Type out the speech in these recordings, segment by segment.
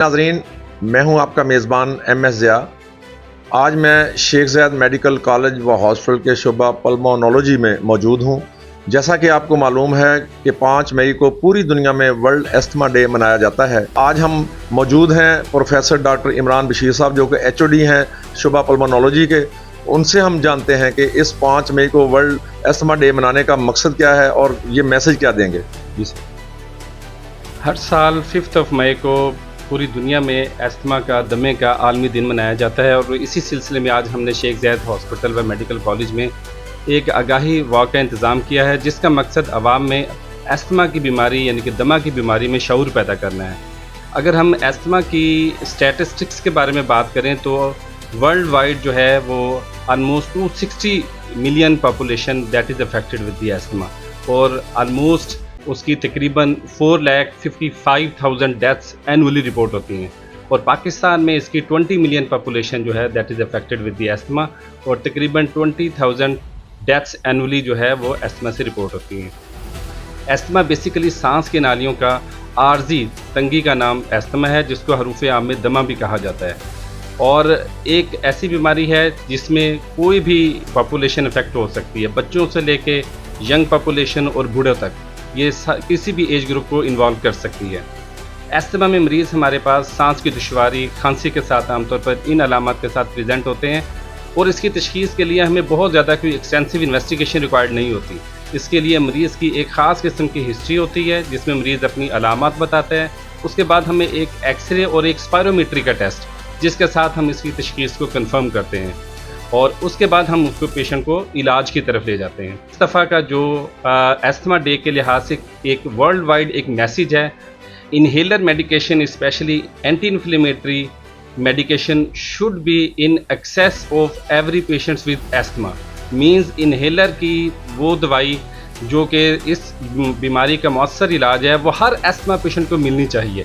नाज़रीन, मैं हूं आपका मेज़बान MS ज़िया। आज मैं शेख ज़ायद मेडिकल कॉलेज व हॉस्पिटल के शुबा पल्मोनोलॉजी में मौजूद हूं। जैसा कि आपको मालूम है कि 5 मई को पूरी दुनिया में वर्ल्ड अस्थमा डे मनाया जाता है। आज हम मौजूद हैं प्रोफेसर डॉक्टर इमरान बशीर साहब, जो कि HOD हैं शुबा पल्मोनोलॉजी के। उनसे हम जानते हैं कि इस 5 मई को वर्ल्ड अस्थमा डे मनाने का मकसद क्या है और ये मैसेज क्या देंगे। जी सर। हर साल 5 मई को पूरी दुनिया में अस्थमा का, दमे का आलमी दिन मनाया जाता है और इसी सिलसिले में आज हमने शेख ज़ायद हॉस्पिटल व मेडिकल कॉलेज में एक आगाही वॉक का इंतज़ाम किया है, जिसका मकसद आवाम में अस्थमा की बीमारी यानी कि दमा की बीमारी में शऊर पैदा करना है। अगर हम अस्थमा की स्टैटिस्टिक्स के बारे में बात करें तो वर्ल्ड वाइड जो है वो almost 260 million population that is affected with the asthma और ऑलमोस्ट उसकी तकरीबन 4,55,000 डेथ्स एनुअली रिपोर्ट होती हैं और पाकिस्तान में इसकी 20 मिलियन पॉपुलेशन जो है that is affected with the asthma और तकरीबन 20,000 डेथ्स एनुअली जो है वो अस्थमा से रिपोर्ट होती हैं। अस्थमा बेसिकली सांस की नालियों का आर्जी तंगी का नाम अस्थमा है, जिसको हरूफ आम में दमा भी कहा जाता है और एक ऐसी बीमारी है जिसमें कोई भी पॉपुलेशन इफेक्ट हो सकती है, बच्चों से लेके यंग पॉपुलेशन और बूढ़ों तक ये किसी भी एज ग्रुप को इन्वॉल्व कर सकती है। अस्थमा में मरीज़ हमारे पास सांस की दुश्वारी, खांसी के साथ आमतौर पर इन अलामत के साथ प्रेजेंट होते हैं और इसकी तशख़ीस के लिए हमें बहुत ज़्यादा कोई एक्सटेंसिव इन्वेस्टिगेशन रिक्वायर्ड नहीं होती। इसके लिए मरीज़ की एक ख़ास किस्म की हिस्ट्री होती है जिसमें मरीज़ अपनी अलामत बताते हैं। उसके बाद हमें एक एक्सरे और एक स्पायरोमीट्री का टेस्ट जिसके साथ हम इसकी तशख़ीस को कन्फर्म करते हैं और उसके बाद हम उसको पेशेंट को इलाज की तरफ ले जाते हैं। इस दफ़ा का जो अस्थमा डे के लिहाज से एक वर्ल्ड वाइड एक मैसेज है, inhaler medication specially anti inflammatory medication should be in excess of every patients with asthma. Means inhaler की वो दवाई जो कि इस बीमारी का मौसर इलाज है वो हर अस्थमा पेशेंट को मिलनी चाहिए।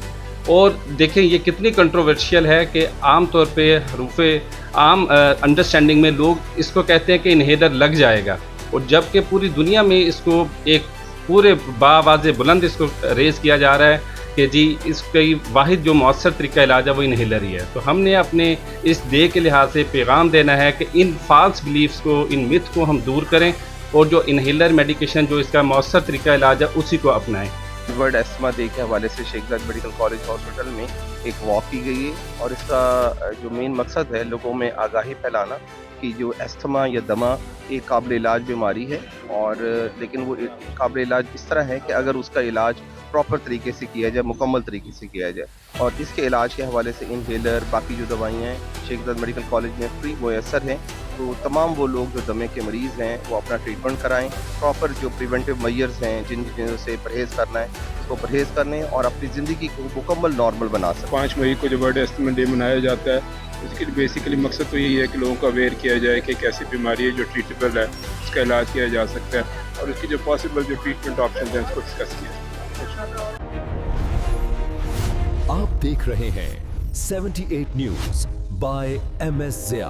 और देखें ये कितनी कंट्रोवर्शियल है कि आम तौर पे हरूफे आम अंडरस्टैंडिंग में लोग इसको कहते हैं कि इनहेलर लग जाएगा और जबकि पूरी दुनिया में इसको एक पूरे बावाज़े बुलंद इसको रेज़ किया जा रहा है कि जी इसका वाहिद जो मौसर तरीका इलाज है वो इनहेलर ही है। तो हमने अपने इस डे के लिहाज से पैगाम देना है कि इन फॉल्स बिलीफ्स को, इन मिथ को हम दूर करें और जो इनहेलर मेडिकेशन जो इसका मौसर तरीका इलाज है उसी को अपनाएं। वर्ल्ड अस्थमा डे के हवाले से शेख ज़ायद मेडिकल कॉलेज हॉस्पिटल में एक वॉक की गई है और इसका जो मेन मकसद है लोगों में आगाही फैलाना कि जो अस्थमा या दमा एक काबिल इलाज बीमारी है और लेकिन वो काबिल इलाज इस तरह है कि अगर उसका इलाज प्रॉपर तरीके से किया जाए, मुकम्मल तरीके से किया जाए और इसके इलाज के हवाले से इनहेलर बाकी जो दवाइयाँ हैं शेख ज़ायद मेडिकल कॉलेज में फ्री मुयसर हैं। तो तमाम वो लोग जो दमे के मरीज़ हैं वो अपना ट्रीटमेंट कराएं, प्रॉपर जो प्रिवेंटिव मेजर्स हैं जिन चीज़ों से परहेज़ करना है उसको परहेज़ करने और अपनी ज़िंदगी को मुकम्मल नॉर्मल बना सकें। 5 मई को जो वर्ल्ड अस्थमा डे मनाया जाता है उसके बेसिकली मकसद तो यही है कि लोगों को अवेयर किया जाए कि एक ऐसी बीमारी है जो ट्रीटेबल है, उसका इलाज किया जा सकता है और उसकी जो पॉसिबल जो ट्रीटमेंट ऑप्शन हैं उसको डिस्कस किया। आप देख रहे हैं 78 न्यूज़ बाय MS ज़िया।